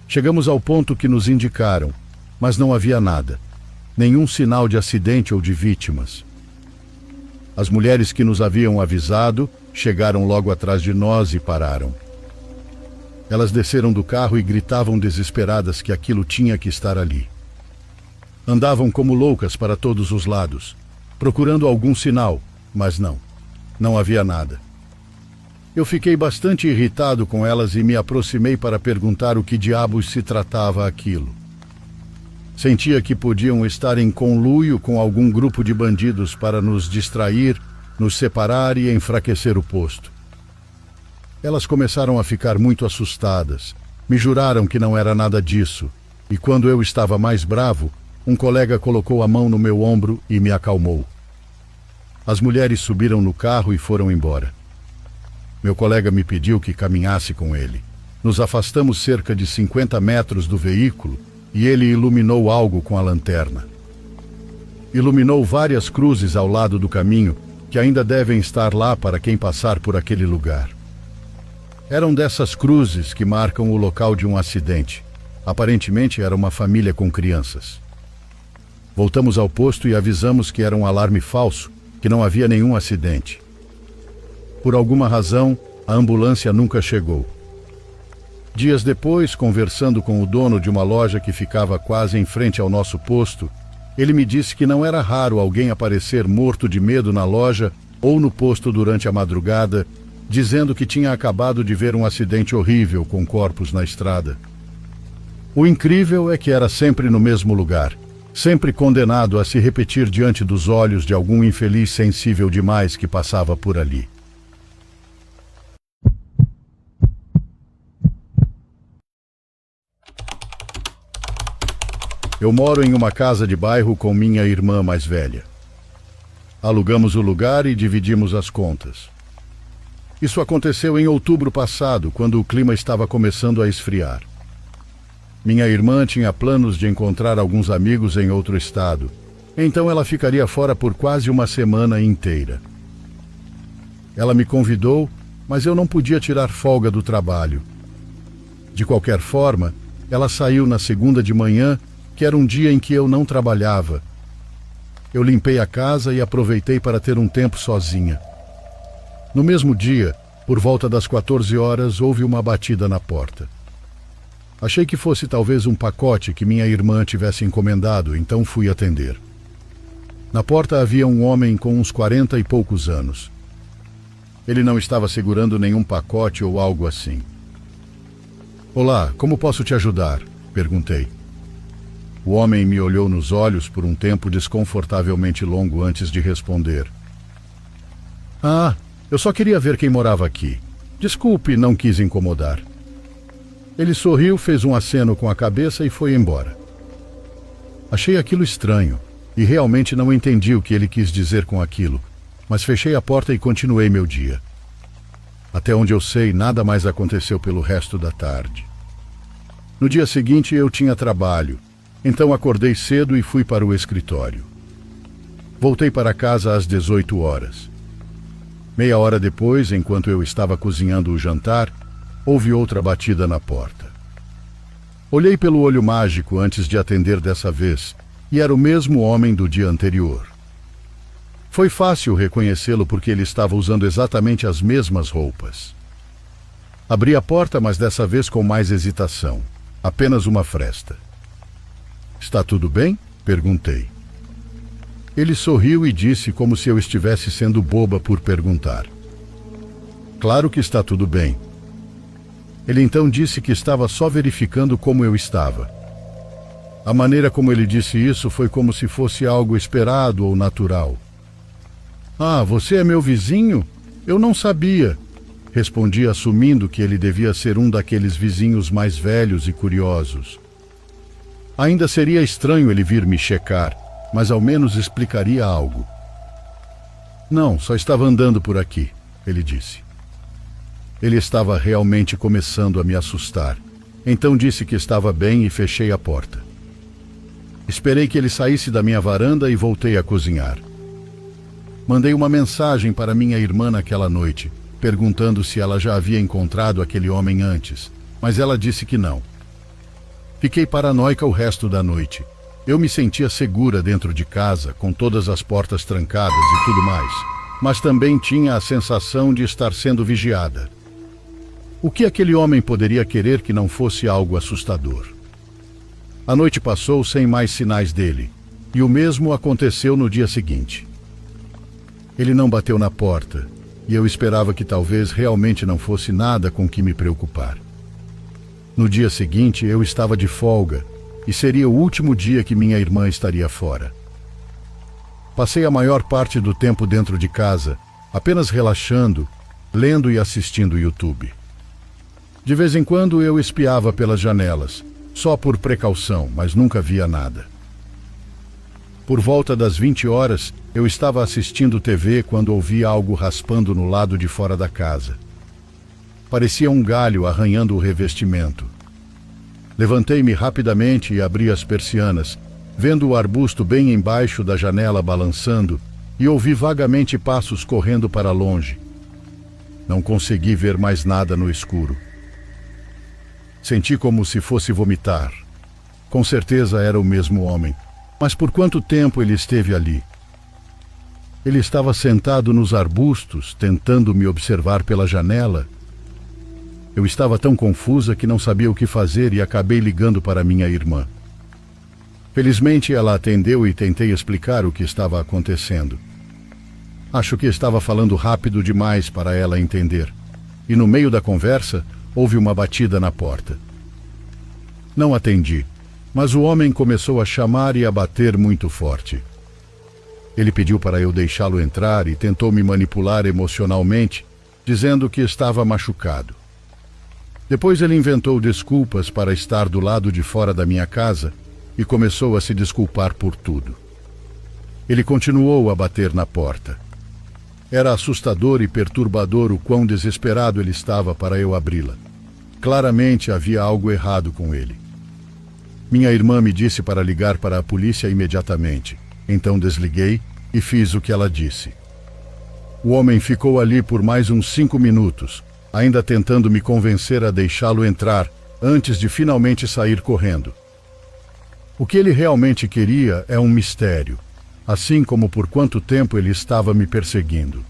Chegamos ao ponto que nos indicaram, mas não havia nada. Nenhum sinal de acidente ou de vítimas. As mulheres que nos haviam avisado chegaram logo atrás de nós e pararam. Elas desceram do carro e gritavam desesperadas que aquilo tinha que estar ali. Andavam como loucas para todos os lados, procurando algum sinal, mas não havia nada. Eu fiquei bastante irritado com elas e me aproximei para perguntar o que diabos se tratava aquilo. Sentia que podiam estar em conluio com algum grupo de bandidos para nos distrair, nos separar e enfraquecer o posto. Elas começaram a ficar muito assustadas, me juraram que não era nada disso, e quando eu estava mais bravo, um colega colocou a mão no meu ombro e me acalmou. As mulheres subiram no carro e foram embora. Meu colega me pediu que caminhasse com ele. Nos afastamos cerca de 50 metros do veículo e ele iluminou algo com a lanterna. Iluminou várias cruzes ao lado do caminho que ainda devem estar lá para quem passar por aquele lugar. Eram dessas cruzes que marcam o local de um acidente. Aparentemente era uma família com crianças. Voltamos ao posto e avisamos que era um alarme falso, que não havia nenhum acidente. Por alguma razão, a ambulância nunca chegou. Dias depois, conversando com o dono de uma loja que ficava quase em frente ao nosso posto, ele me disse que não era raro alguém aparecer morto de medo na loja ou no posto durante a madrugada, dizendo que tinha acabado de ver um acidente horrível com corpos na estrada. O incrível é que era sempre no mesmo lugar, sempre condenado a se repetir diante dos olhos de algum infeliz sensível demais que passava por ali. Eu moro em uma casa de bairro com minha irmã mais velha. Alugamos o lugar e dividimos as contas. Isso aconteceu em outubro passado, quando o clima estava começando a esfriar. Minha irmã tinha planos de encontrar alguns amigos em outro estado, então ela ficaria fora por quase uma semana inteira. Ela me convidou, mas eu não podia tirar folga do trabalho. De qualquer forma, ela saiu na segunda de manhã, que era um dia em que eu não trabalhava. Eu limpei a casa e aproveitei para ter um tempo sozinha. No mesmo dia, por volta das 14 horas, houve uma batida na porta. Achei que fosse talvez um pacote que minha irmã tivesse encomendado, então fui atender. Na porta havia um homem com uns 40 e poucos anos. Ele não estava segurando nenhum pacote ou algo assim. "Olá, como posso te ajudar?" perguntei. O homem me olhou nos olhos por um tempo desconfortavelmente longo antes de responder. "Ah, eu só queria ver quem morava aqui. Desculpe, não quis incomodar." Ele sorriu, fez um aceno com a cabeça e foi embora. Achei aquilo estranho e realmente não entendi o que ele quis dizer com aquilo, mas fechei a porta e continuei meu dia. Até onde eu sei, nada mais aconteceu pelo resto da tarde. No dia seguinte eu tinha trabalho, então acordei cedo e fui para o escritório. Voltei para casa às 18 horas. Meia hora depois, enquanto eu estava cozinhando o jantar, houve outra batida na porta. Olhei pelo olho mágico antes de atender dessa vez, e era o mesmo homem do dia anterior. Foi fácil reconhecê-lo porque ele estava usando exatamente as mesmas roupas. Abri a porta, mas dessa vez com mais hesitação. Apenas uma fresta. "Está tudo bem?" perguntei. Ele sorriu e disse como se eu estivesse sendo boba por perguntar. "Claro que está tudo bem." Ele então disse que estava só verificando como eu estava. A maneira como ele disse isso foi como se fosse algo esperado ou natural. "Ah, você é meu vizinho? Eu não sabia." Respondi assumindo que ele devia ser um daqueles vizinhos mais velhos e curiosos. Ainda seria estranho ele vir me checar, mas ao menos explicaria algo. "Não, só estava andando por aqui", ele disse. Ele estava realmente começando a me assustar, então disse que estava bem e fechei a porta. Esperei que ele saísse da minha varanda e voltei a cozinhar. Mandei uma mensagem para minha irmã naquela noite, perguntando se ela já havia encontrado aquele homem antes, mas ela disse que não. Fiquei paranoica o resto da noite. Eu me sentia segura dentro de casa, com todas as portas trancadas e tudo mais, mas também tinha a sensação de estar sendo vigiada. O que aquele homem poderia querer que não fosse algo assustador? A noite passou sem mais sinais dele, e o mesmo aconteceu no dia seguinte. Ele não bateu na porta, e eu esperava que talvez realmente não fosse nada com que me preocupar. No dia seguinte, eu estava de folga, e seria o último dia que minha irmã estaria fora. Passei a maior parte do tempo dentro de casa, apenas relaxando, lendo e assistindo YouTube. De vez em quando eu espiava pelas janelas, só por precaução, mas nunca via nada. Por volta das 20 horas, eu estava assistindo TV quando ouvi algo raspando no lado de fora da casa. Parecia um galho arranhando o revestimento. Levantei-me rapidamente e abri as persianas, vendo o arbusto bem embaixo da janela balançando, e ouvi vagamente passos correndo para longe. Não consegui ver mais nada no escuro. Senti como se fosse vomitar. Com certeza era o mesmo homem. Mas por quanto tempo ele esteve ali? Ele estava sentado nos arbustos, tentando me observar pela janela. Eu estava tão confusa que não sabia o que fazer e acabei ligando para minha irmã. Felizmente ela atendeu e tentei explicar o que estava acontecendo. Acho que estava falando rápido demais para ela entender. E no meio da conversa, houve uma batida na porta. Não atendi, mas o homem começou a chamar e a bater muito forte. Ele pediu para eu deixá-lo entrar e tentou me manipular emocionalmente, dizendo que estava machucado. Depois ele inventou desculpas para estar do lado de fora da minha casa e começou a se desculpar por tudo. Ele continuou a bater na porta. Era assustador e perturbador o quão desesperado ele estava para eu abri-la. Claramente havia algo errado com ele. Minha irmã me disse para ligar para a polícia imediatamente. Então desliguei e fiz o que ela disse. O homem ficou ali por mais uns 5 minutos, ainda tentando me convencer a deixá-lo entrar antes de finalmente sair correndo. O que ele realmente queria é um mistério, assim como por quanto tempo ele estava me perseguindo.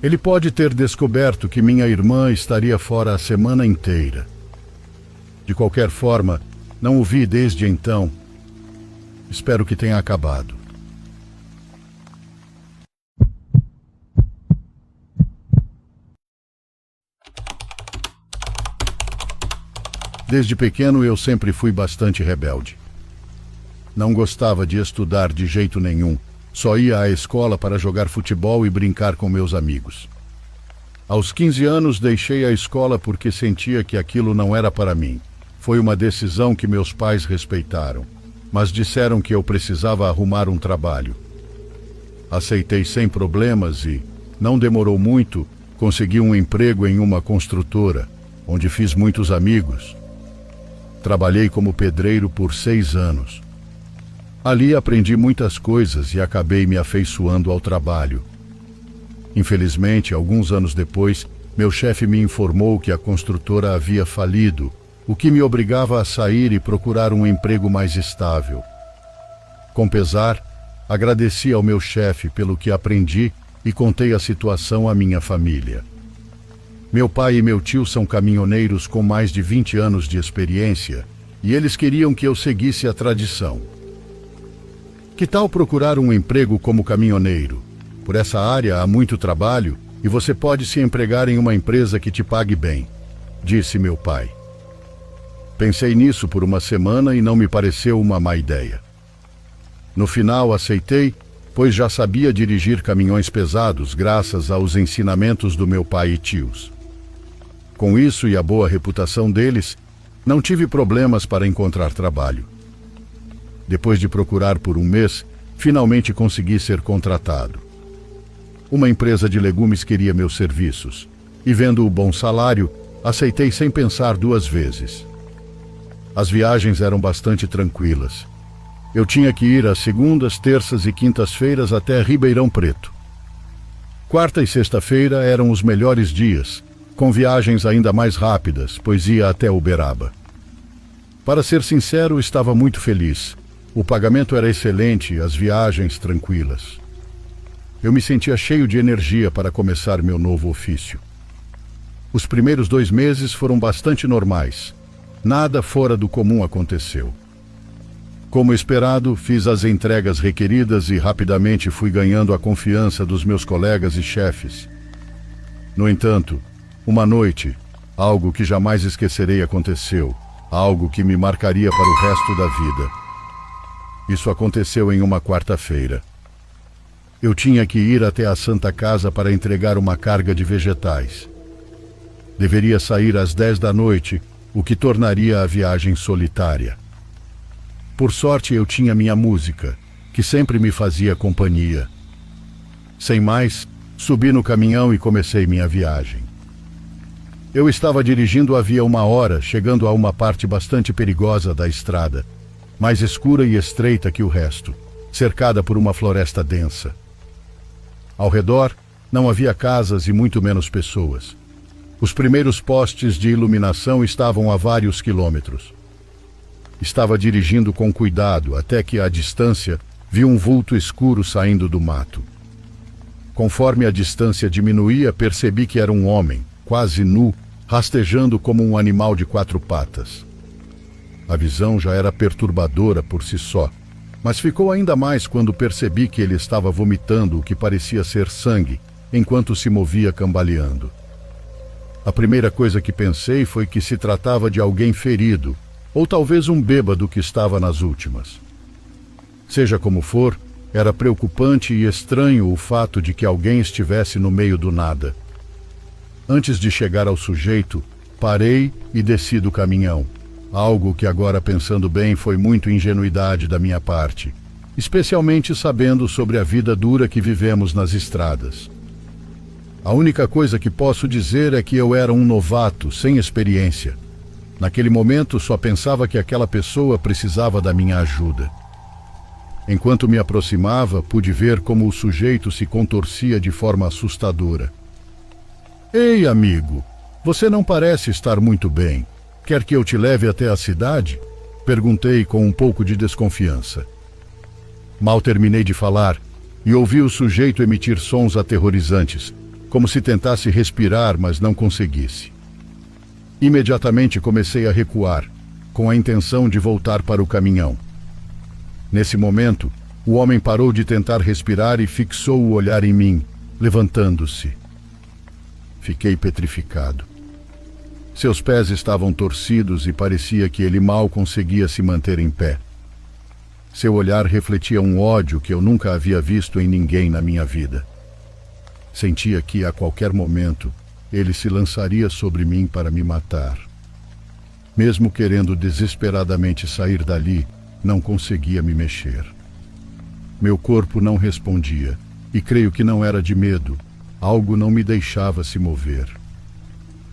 Ele pode ter descoberto que minha irmã estaria fora a semana inteira. De qualquer forma, não o vi desde então. Espero que tenha acabado. Desde pequeno eu sempre fui bastante rebelde. Não gostava de estudar de jeito nenhum. Só ia à escola para jogar futebol e brincar com meus amigos. Aos 15 anos deixei a escola porque sentia que aquilo não era para mim. Foi uma decisão que meus pais respeitaram, mas disseram que eu precisava arrumar um trabalho. Aceitei sem problemas e, não demorou muito, consegui um emprego em uma construtora, onde fiz muitos amigos. Trabalhei como pedreiro por 6 anos. Ali aprendi muitas coisas e acabei me afeiçoando ao trabalho. Infelizmente, alguns anos depois, meu chefe me informou que a construtora havia falido, o que me obrigava a sair e procurar um emprego mais estável. Com pesar, agradeci ao meu chefe pelo que aprendi e contei a situação à minha família. Meu pai e meu tio são caminhoneiros com mais de 20 anos de experiência e eles queriam que eu seguisse a tradição. Que tal procurar um emprego como caminhoneiro? Por essa área há muito trabalho e você pode se empregar em uma empresa que te pague bem, disse meu pai. Pensei nisso por uma semana e não me pareceu uma má ideia. No final aceitei, pois já sabia dirigir caminhões pesados graças aos ensinamentos do meu pai e tios. Com isso e a boa reputação deles, não tive problemas para encontrar trabalho. Depois de procurar por um mês, finalmente consegui ser contratado. Uma empresa de legumes queria meus serviços, e vendo o bom salário, aceitei sem pensar 2 vezes. As viagens eram bastante tranquilas. Eu tinha que ir às segundas, terças e quintas-feiras até Ribeirão Preto. Quarta e sexta-feira eram os melhores dias, com viagens ainda mais rápidas, pois ia até Uberaba. Para ser sincero, estava muito feliz. O pagamento era excelente e as viagens tranquilas. Eu me sentia cheio de energia para começar meu novo ofício. Os primeiros 2 meses foram bastante normais. Nada fora do comum aconteceu. Como esperado, fiz as entregas requeridas e rapidamente fui ganhando a confiança dos meus colegas e chefes. No entanto, uma noite, algo que jamais esquecerei aconteceu, algo que me marcaria para o resto da vida. Isso aconteceu em uma quarta-feira. Eu tinha que ir até a Santa Casa para entregar uma carga de vegetais. Deveria sair às 10 da noite, o que tornaria a viagem solitária. Por sorte, eu tinha minha música, que sempre me fazia companhia. Sem mais, subi no caminhão e comecei minha viagem. Eu estava dirigindo havia 1 hora, chegando a uma parte bastante perigosa da estrada, mais escura e estreita que o resto, cercada por uma floresta densa. Ao redor, não havia casas e muito menos pessoas. Os primeiros postes de iluminação estavam a vários quilômetros. Estava dirigindo com cuidado, até que, à distância, vi um vulto escuro saindo do mato. Conforme a distância diminuía, percebi que era um homem, quase nu, rastejando como um animal de 4 patas. A visão já era perturbadora por si só, mas ficou ainda mais quando percebi que ele estava vomitando o que parecia ser sangue, enquanto se movia cambaleando. A primeira coisa que pensei foi que se tratava de alguém ferido, ou talvez um bêbado que estava nas últimas. Seja como for, era preocupante e estranho o fato de que alguém estivesse no meio do nada. Antes de chegar ao sujeito, parei e desci do caminhão. Algo que agora, pensando bem, foi muito ingenuidade da minha parte, especialmente sabendo sobre a vida dura que vivemos nas estradas. A única coisa que posso dizer é que eu era um novato, sem experiência. Naquele momento, só pensava que aquela pessoa precisava da minha ajuda. Enquanto me aproximava, pude ver como o sujeito se contorcia de forma assustadora. "Ei, amigo, você não parece estar muito bem. Quer que eu te leve até a cidade?" Perguntei com um pouco de desconfiança. Mal terminei de falar e ouvi o sujeito emitir sons aterrorizantes, como se tentasse respirar, mas não conseguisse. Imediatamente comecei a recuar, com a intenção de voltar para o caminhão. Nesse momento, o homem parou de tentar respirar e fixou o olhar em mim, levantando-se. Fiquei petrificado. Seus pés estavam torcidos e parecia que ele mal conseguia se manter em pé. Seu olhar refletia um ódio que eu nunca havia visto em ninguém na minha vida. Sentia que, a qualquer momento, ele se lançaria sobre mim para me matar. Mesmo querendo desesperadamente sair dali, não conseguia me mexer. Meu corpo não respondia, e creio que não era de medo. Algo não me deixava se mover.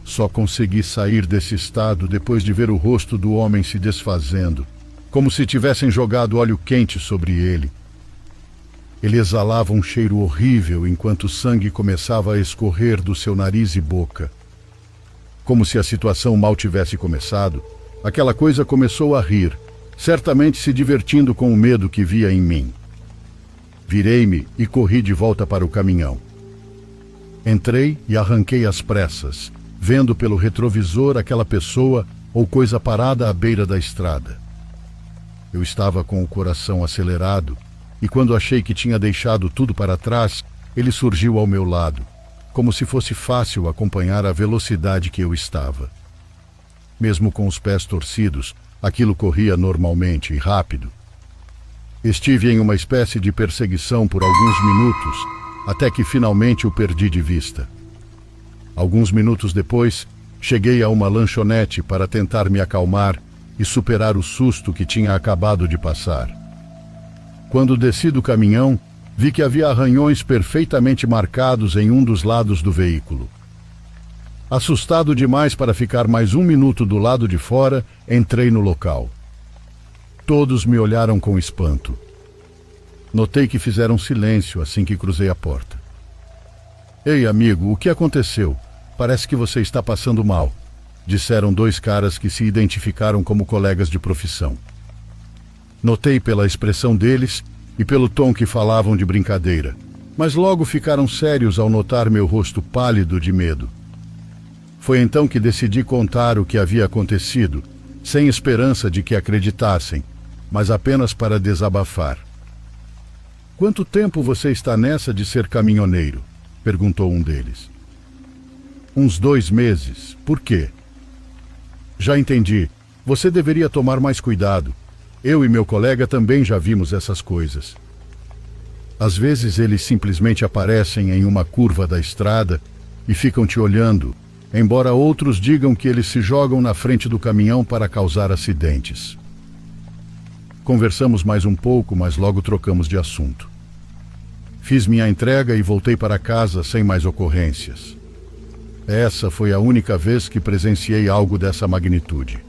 Só consegui sair desse estado depois de ver o rosto do homem se desfazendo, como se tivessem jogado óleo quente sobre ele. Ele exalava um cheiro horrível enquanto o sangue começava a escorrer do seu nariz e boca. Como se a situação mal tivesse começado, aquela coisa começou a rir, certamente se divertindo com o medo que via em mim. Virei-me e corri de volta para o caminhão. Entrei e arranquei às pressas, vendo pelo retrovisor aquela pessoa ou coisa parada à beira da estrada. Eu estava com o coração acelerado e quando achei que tinha deixado tudo para trás, ele surgiu ao meu lado, como se fosse fácil acompanhar a velocidade que eu estava. Mesmo com os pés torcidos, aquilo corria normalmente e rápido. Estive em uma espécie de perseguição por alguns minutos, até que finalmente o perdi de vista. Alguns minutos depois, cheguei a uma lanchonete para tentar me acalmar e superar o susto que tinha acabado de passar. Quando desci do caminhão, vi que havia arranhões perfeitamente marcados em um dos lados do veículo. Assustado demais para ficar mais um minuto do lado de fora, entrei no local. Todos me olharam com espanto. Notei que fizeram silêncio assim que cruzei a porta. "Ei, amigo, o que aconteceu? Parece que você está passando mal", disseram dois caras que se identificaram como colegas de profissão. Notei pela expressão deles e pelo tom que falavam de brincadeira, mas logo ficaram sérios ao notar meu rosto pálido de medo. Foi então que decidi contar o que havia acontecido, sem esperança de que acreditassem, mas apenas para desabafar. "Quanto tempo você está nessa de ser caminhoneiro?", perguntou um deles. "Uns 2 meses. Por quê?" "Já entendi. Você deveria tomar mais cuidado. Eu e meu colega também já vimos essas coisas. Às vezes eles simplesmente aparecem em uma curva da estrada e ficam te olhando, embora outros digam que eles se jogam na frente do caminhão para causar acidentes." Conversamos mais um pouco, mas logo trocamos de assunto. Fiz minha entrega e voltei para casa sem mais ocorrências. Essa foi a única vez que presenciei algo dessa magnitude.